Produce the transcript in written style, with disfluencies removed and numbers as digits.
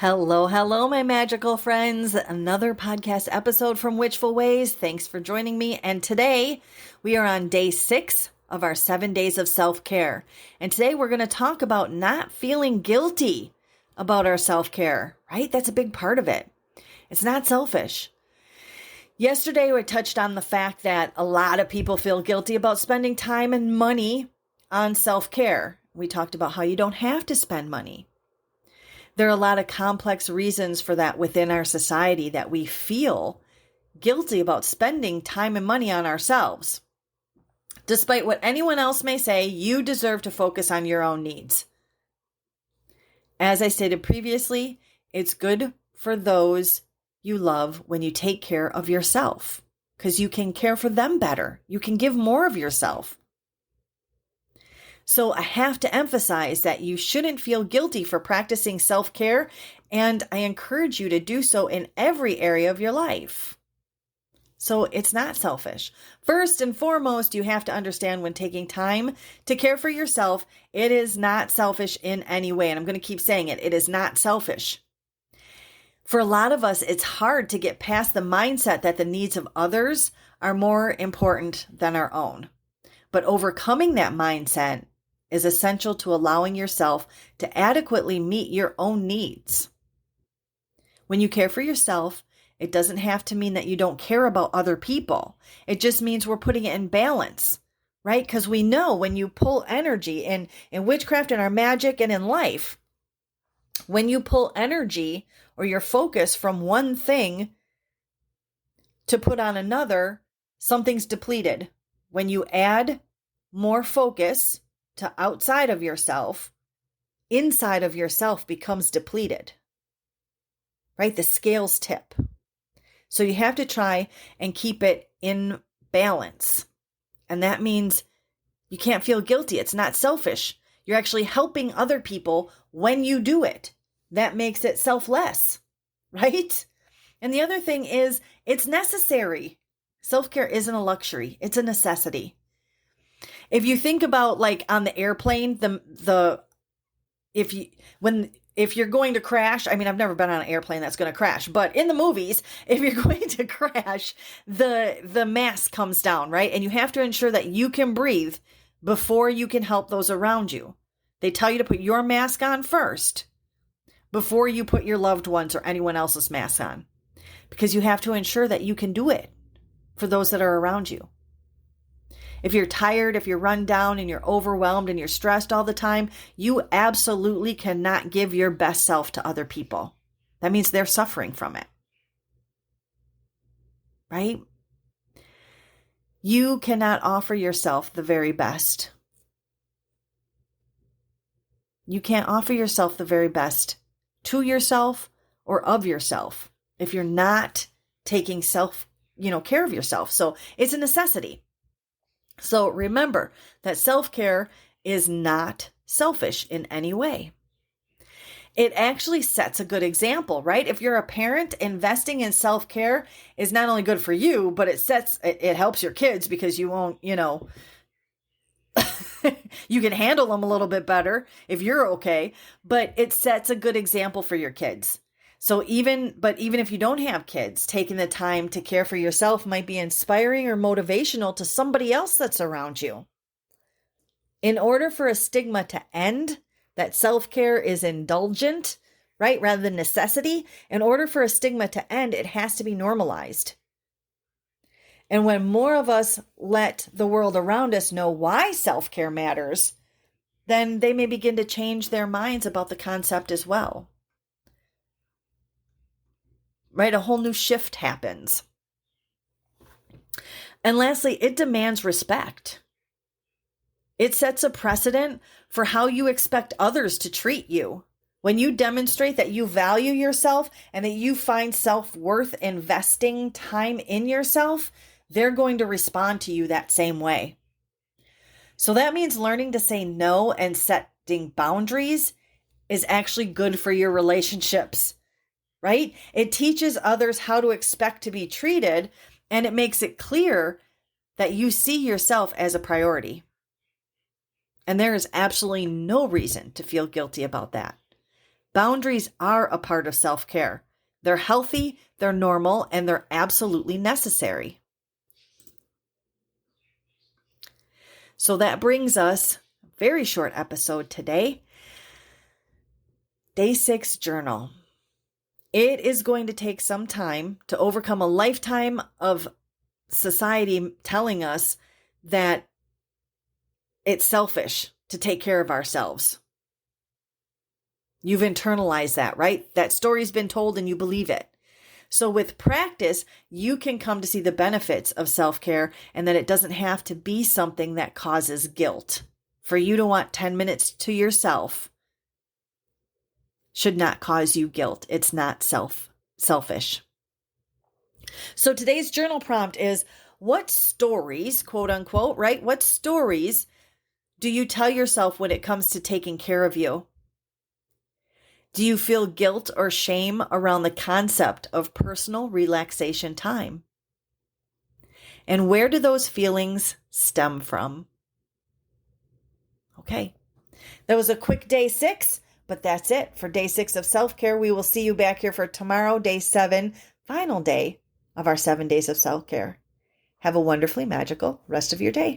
Hello, hello, my magical friends. Another podcast episode from Witchful Ways. Thanks for joining me. And today we are on day 6 of our 7 days of self-care. And today we're going to talk about not feeling guilty about our self-care, right? That's a big part of it. It's not selfish. Yesterday we touched on the fact that a lot of people feel guilty about spending time and money on self-care. We talked about how you don't have to spend money. There are a lot of complex reasons for that within our society that we feel guilty about spending time and money on ourselves. Despite what anyone else may say, you deserve to focus on your own needs. As I stated previously, it's good for those you love when you take care of yourself because you can care for them better. You can give more of yourself. So I have to emphasize that you shouldn't feel guilty for practicing self-care, and I encourage you to do so in every area of your life. So it's not selfish. First and foremost, you have to understand when taking time to care for yourself, it is not selfish in any way. And I'm going to keep saying it. It is not selfish. For a lot of us, it's hard to get past the mindset that the needs of others are more important than our own. But overcoming that mindset is essential to allowing yourself to adequately meet your own needs. When you care for yourself, it doesn't have to mean that you don't care about other people. It just means we're putting it in balance, right? Because we know when you pull energy in witchcraft, in our magic, and in life, when you pull energy or your focus from one thing to put on another, something's depleted. When you add more focus to outside of yourself, inside of yourself becomes depleted, right? The scales tip. So you have to try and keep it in balance. And that means you can't feel guilty. It's not selfish. You're actually helping other people when you do it. That makes it selfless, right? And the other thing is it's necessary. Self-care isn't a luxury. It's a necessity. If you think about like on the airplane, if you're going to crash, I mean, I've never been on an airplane that's going to crash, but in the movies, if you're going to crash, the mask comes down, right? And you have to ensure that you can breathe before you can help those around you. They tell you to put your mask on first before you put your loved ones or anyone else's mask on, because you have to ensure that you can do it for those that are around you. If you're tired, if you're run down and you're overwhelmed and you're stressed all the time, you absolutely cannot give your best self to other people. That means they're suffering from it. Right? You cannot offer yourself the very best. You can't offer yourself the very best to yourself or of yourself if you're not taking care of yourself. So it's a necessity. So remember that self-care is not selfish in any way. It actually sets a good example, right? If you're a parent, investing in self-care is not only good for you, but it helps your kids because you won't, you can handle them a little bit better if you're okay, but it sets a good example for your kids. So even if you don't have kids, taking the time to care for yourself might be inspiring or motivational to somebody else that's around you. In order for a stigma to end, that self-care is indulgent, right, rather than necessity, in order for a stigma to end, it has to be normalized. And when more of us let the world around us know why self-care matters, then they may begin to change their minds about the concept as well. Right? A whole new shift happens. And lastly, it demands respect. It sets a precedent for how you expect others to treat you. When you demonstrate that you value yourself and that you find self-worth investing time in yourself, they're going to respond to you that same way. So that means learning to say no and setting boundaries is actually good for your relationships. Right? It teaches others how to expect to be treated, and it makes it clear that you see yourself as a priority. And there is absolutely no reason to feel guilty about that. Boundaries are a part of self-care. They're healthy, they're normal, and they're absolutely necessary. So that brings us, very short episode today, Day 6 journal. It is going to take some time to overcome a lifetime of society telling us that it's selfish to take care of ourselves. You've internalized that, right? That story's been told and you believe it. So with practice, you can come to see the benefits of self-care and that it doesn't have to be something that causes guilt. For you to want 10 minutes to yourself should not cause you guilt. It's not selfish. So today's journal prompt is, what stories, quote unquote, right? What stories do you tell yourself when it comes to taking care of you? Do you feel guilt or shame around the concept of personal relaxation time? And where do those feelings stem from? Okay, that was a quick Day 6, but that's it for Day 6 of self-care. We will see you back here for tomorrow, Day 7, final day of our 7 days of self-care. Have a wonderfully magical rest of your day.